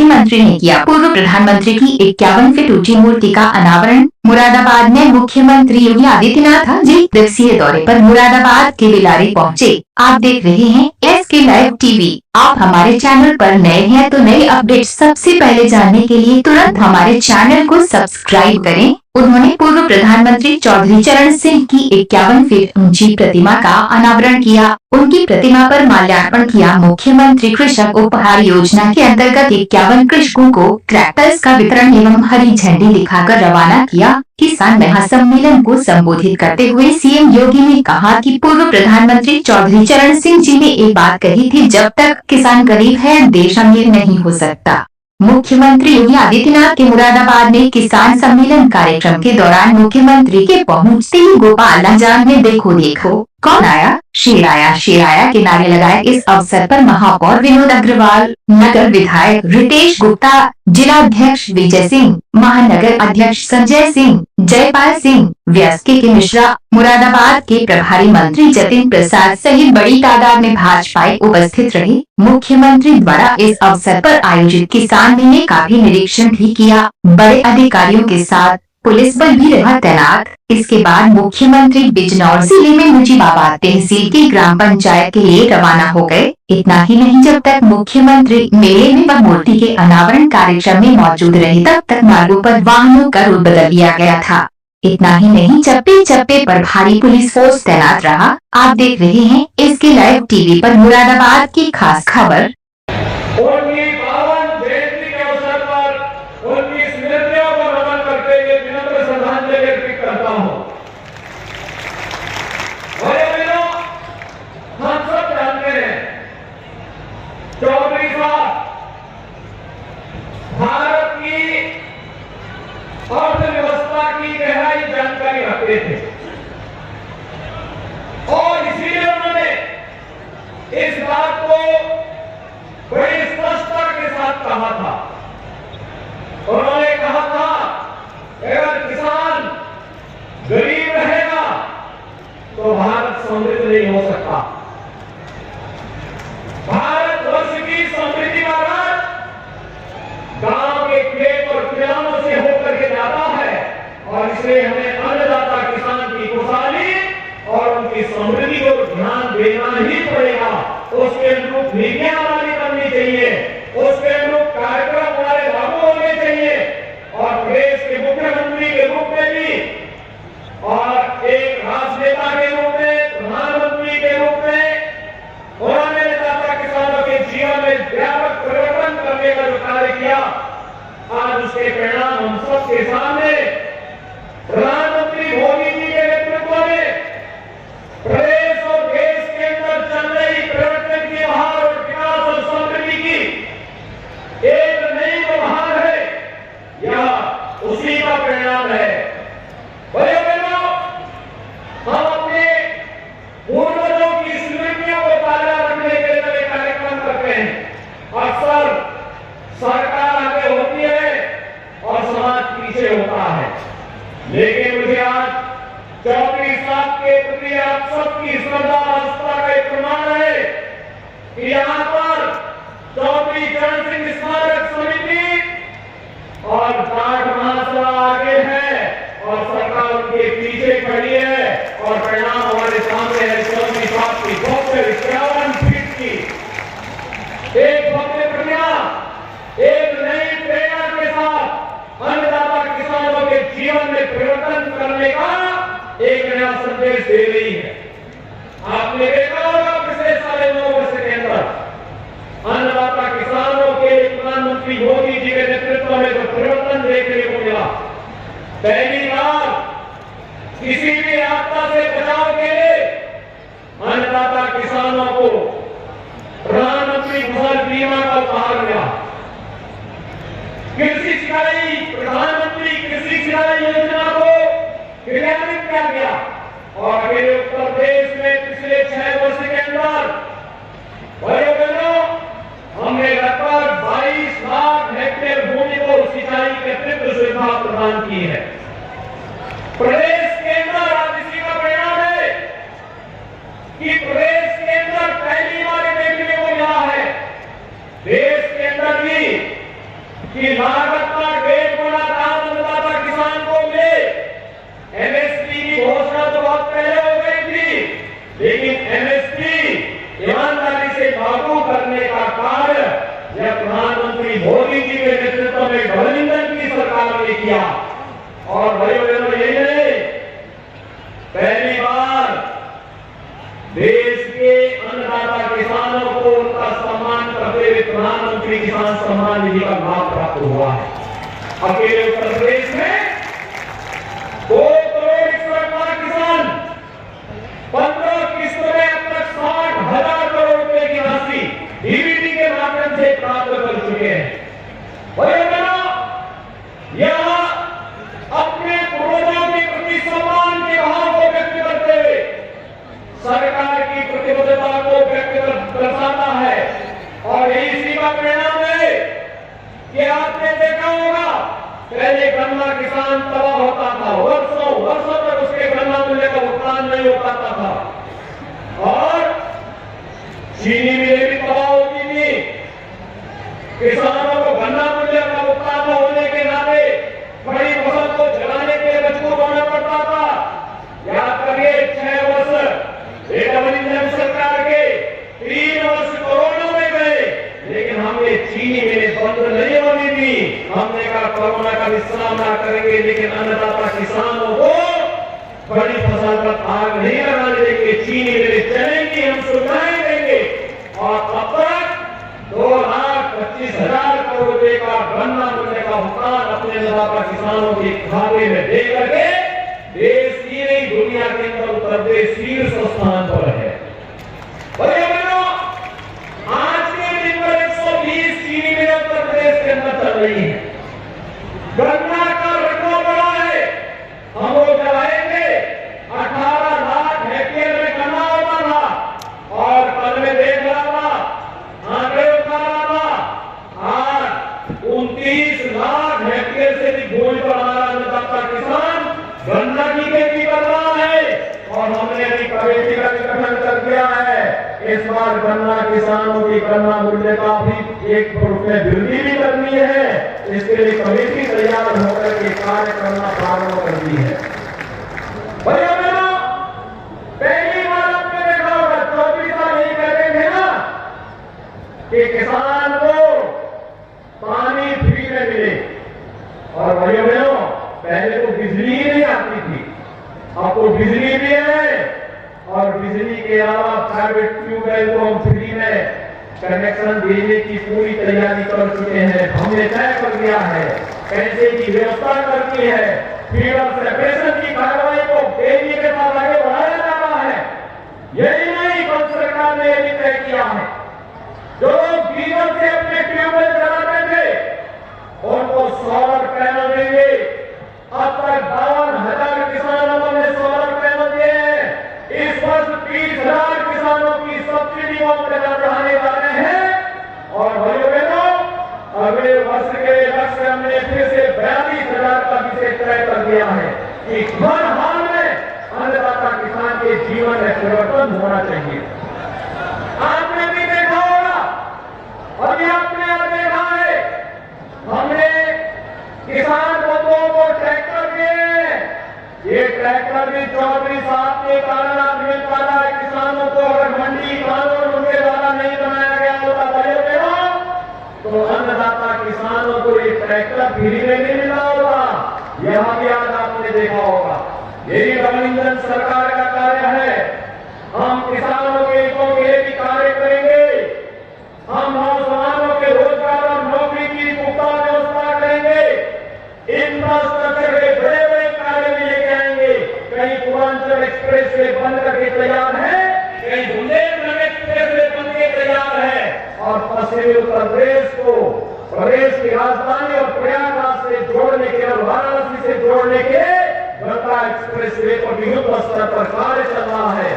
मुख्यमंत्री ने किया पूर्व प्रधानमंत्री की 51 फीट ऊंची मूर्ति का अनावरण। मुरादाबाद में मुख्यमंत्री योगी आदित्यनाथ जी दिवसीय दौरे पर मुरादाबाद के बिलारी पहुंचे। आप देख रहे हैं SK लाइव टीवी। आप हमारे चैनल पर नए हैं तो नई अपडेट सबसे पहले जानने के लिए तुरंत हमारे चैनल को सब्सक्राइब करें। उन्होंने पूर्व प्रधानमंत्री चौधरी चरण सिंह की 51 फीट ऊंची प्रतिमा का अनावरण किया। उनकी प्रतिमा पर माल्यार्पण किया। मुख्यमंत्री कृषक उपहार योजना के अंतर्गत 51 कृषकों को ट्रैक्टर्स का वितरण एवं हरी झंडी दिखाकर रवाना किया। किसान महासम्मेलन को संबोधित करते हुए सीएम योगी ने कहा कि पूर्व प्रधानमंत्री चौधरी चरण सिंह जी ने एक बात कही थी, जब तक किसान गरीब है देश अमीर नहीं हो सकता। मुख्यमंत्री योगी आदित्यनाथ के मुरादाबाद में किसान सम्मेलन कार्यक्रम के दौरान मुख्यमंत्री के पहुंचते ही गोपाल अंजान ने देखो देखो कौन आया, शेर आया, शेर आया के नारे लगाए। इस अवसर पर महापौर विनोद अग्रवाल, नगर विधायक रितेश गुप्ता, जिलाध्यक्ष विजय सिंह, महानगर अध्यक्ष संजय सिंह, जयपाल सिंह, व्यास के मिश्रा, मुरादाबाद के प्रभारी मंत्री जतिन प्रसाद सहित बड़ी तादाद में भाजपाई उपस्थित रहे। मुख्यमंत्री द्वारा इस अवसर पर आयोजित किसान मेले का भी निरीक्षण भी किया। बड़े अधिकारियों के साथ पुलिस बल भी रहा तैनात। इसके बाद मुख्यमंत्री बिजनौर जिले में मुजीबाबाद तहसील की ग्राम पंचायत के लिए रवाना हो गए। इतना ही नहीं, जब तक मुख्यमंत्री मेले में व मूर्ति के अनावरण कार्यक्रम में मौजूद रहे तब तक मार्गों पर वाहनों का रूट बदल दिया गया था। इतना ही नहीं, चप्पे चप्पे पर भारी पुलिस फोर्स तैनात रहा। आप देख रहे हैं SK लाइव टीवी पर मुरादाबाद की खास खबर। भारत की अर्थव्यवस्था की गहराई जानकारी रखते थे और इसीलिए उन्होंने इस बात को बड़ी स्पष्टता के साथ कहा था। उन्होंने कहा था अगर किसान गरीब रहेगा तो भारत समृद्ध नहीं हो सकता। भारतवर्ष की समृद्धि का राज गांव के खेत और खलिहानों से होकर के जाता है और इसलिए हमें अन्नदाता किसान की खुशहाली और उनकी समृद्धि को ध्यान देना ही पड़ेगा। उसके अनुरूप नीतियां हमारी बननी चाहिए, उसके अनुरूप कार्यक्रम हमारे लागू होने चाहिए और प्रदेश के मुख्यमंत्री के रूप में भी और एक राजनेता के रूप में, प्रधानमंत्री के रूप में उन्होंने अन्नदाता किसानों के जीवन में व्यापक परिवर्तन करने का जो कार्य किया, आज उसके परिणाम हम सबके सामने प्रधानमंत्री मोदी जी के नेतृत्व में प्रदेश और देश के अंदर चल रही परिवर्तन की बहार और विकास और समृद्धि की एक नई बहार है, यह उसी का परिणाम है। भाइयों बहनों, हम अपने पूर्वजों की स्मृतियों को ताजा रखने के लिए कार्यक्रम करते हैं। अक्सर सरकार आगे होती है और समाज पीछे होता है, लेकिन मुझे आज 34 लाख के प्रति आप सबकी श्रद्धा आस्था का एक प्रमाण है कि यहाँ पर चौधरी चरण सिंह स्मारक समिति और जाट महासभा आगे है और सरकार उनके पीछे खड़ी है और परिणाम हमारे सामने है। 34 लाख की 51 फीट की एक भव्य प्रतिमा एक नई प्रेरणा के साथ अन्नदाता किसानों के जीवन में परिवर्तन करने का एक नया संदेश दे रही है। आपने देखा होगा पिछले 9.5 वर्ष के अंदर अन्नदाता किसानों के प्रधानमंत्री मोदी जी के नेतृत्व में जो परिवर्तन देखने को मिला, पहली बार किसी भी आपदा से बचाव के लिए अन्नदाता किसानों को प्रधानमंत्री फसल बीमा का उपहार मिला। कृषि सिंचाई प्रधानमंत्री कृषि सिंचाई योजना को क्रियान्वित किया गया और अकेले उत्तर प्रदेश में पिछले 6 वर्ष के अंदर भाइयों बहनों हमने लगभग 22 लाख हेक्टेयर भूमि को सिंचाई के अतिरिक्त सुविधा प्रदान की है। प्रदेश के अंदर आज इसी का परिणाम है कि प्रदेश के अंदर पहली बार देखने को मिला है देश के अंदर भी ईमानदारी से लागू करने का कार्य यह प्रधानमंत्री मोदी जी के नेतृत्व में डबल इंजन की सरकार ने किया। और भाइयों बहनों, यही नहीं, पहली बार देश के अन्नदाता किसानों को उनका सम्मान करते हुए प्रधानमंत्री किसान सम्मान निधि का लाभ प्राप्त हुआ है। अकेले उत्तर प्रदेश में 2 करोड़ 61 लाख किसान 15 किस्तों में अब तक 60,000 करोड़ रुपए की राशि डीबीटी के माध्यम से प्राप्त कर चुके हैं। भाइयों बहनों, यह अपने पूर्वजों के प्रति सम्मान के भाव को व्यक्त करते हुए सरकार की प्रतिबद्धता को व्यक्त दर्शाता है। और यही इसी का परिणाम है कि आपने देखा होगा, पहले गन्ना किसान तबाह होता था, वर्षों तक उसके गन्ना मूल्य का भुगतान नहीं हो पाता था और चीनी मिलें भी तबाह होती थी। किसानों को गन्ना मूल्य का भुगतान न होने के नाते खड़ी फसल को जलाने के लिए मजबूर होना पड़ता था। याद करिए, 6 वर्ष डबल इंजन सरकार के 3 वर्ष कोरोना में गए, लेकिन हमने चीनी मिलें बंद नहीं होने दी। हमने कहा कोरोना का भी सामना करेंगे, लेकिन अन्नदाता किसानों को बड़ी फसल पर आग नहीं लगाने देंगे, चीनी मिलें चलेंगी, हम सुविधाएं देंगे। और अब तक 2,25,000 करोड़ रुपए का गन्ना मूल्य का भुगतान अपने अन्नदाता किसानों के खाते में दे करके देश की नहीं, दुनिया के अंदर उत्तर प्रदेश शीर्ष स्थान पर है। भाइयों बहनों, आज के दिन पर 120 चीनी मिलें उत्तर प्रदेश के अंदर चल रही है। गन्ना का रिकॉर्ड बड़ा है। हम लोग जब आए थे 18 लाख हेक्टेयर में गन्ना होता था और कल में देख रहा था, आंकड़े उठा रहा था, आज 29 लाख हेक्टेयर से भी भूमि पर हमारा अन्नदाता किसान गन्ना की खेती कर रहा है। और हमने अभी कमेटी का भी गठन कर दिया है। इस बार गन्ना किसानों की गन्ना मूल्य का भी 1 में वृद्धि भी करनी है। इसके लिए कमेटी तैयार होकर के कार्य करना प्रारंभ कर दी है। भैया बहनों, पहली बार आपने देखा होगा, 24 साल यही कहते थे ना कि किसान को पानी फ्री में मिले। और भैया बहनों, पहले तो बिजली ही नहीं आती थी, अब तो बिजली भी है और बिजली के अलावा प्राइवेट ट्यूबवेल को हम फ्री में कनेक्शन देने की पूरी तैयारी कर चुके हैं। हमने तय कर दिया है पैसे की व्यवस्था करनी है। फीडर सेपरेशन की कार्रवाई को तेजी के साथ आगे बढ़ाया जा रहा है। यही नहीं, कल सरकार ने यह तय किया है, जो लोग डीजल से अपने ट्यूबवेल चलाते थे उनको सोलर पैनल देंगे। अब तक 52,000 किसानों को हमने सोलर पैनल दिए हैं। इस वर्ष 30,000 किसानों की सब्सिडी को बढ़ाने जा रहे हैं। और भाइयों बहनों, अगले वर्ष के लक्ष्य हमने फिर से 42,000 का विषय तय कर दिया है कि हर हाल में अन्नदाता किसान के जीवन में परिवर्तन होना चाहिए। आपने भी देखा होगा, अभी आपने यहां देखा है, हमने किसान बंधुओं को ट्रैक्टर दिए। ये ट्रैक्टर भी चौधरी साहब के कारण आज मिल पा रहा है किसानों को। अगर मंडी कानून उनके द्वारा नहीं बनाया गया होता तो अन्नदाता किसानों को ये ट्रैक्टर फ्री में नहीं मिला होगा। यह भी आज आपने देखा होगा। यही डबल इंजन सरकार का कार्य है। हम किसानों के हितों के लिए भी कार्य करेंगे। हम नौजवानों के रोजगार और नौकरी की पुख्ता व्यवस्था करेंगे। इंफ्रास्ट्रक्चर के बड़े बड़े कार्य भी लेके आएंगे। कहीं पूर्वांचल एक्सप्रेस वे बन करके तैयार है, कहीं बुंदेलखंड एक्सप्रेस वे बन के तैयार है। और पश्चिमी उत्तर प्रदेश को प्रदेश की राजधानी और प्रयागराज से जोड़ने के और वाराणसी से जोड़ने के गंगा एक्सप्रेस वे पर भी युद्ध स्तर पर कार्य चल रहा है।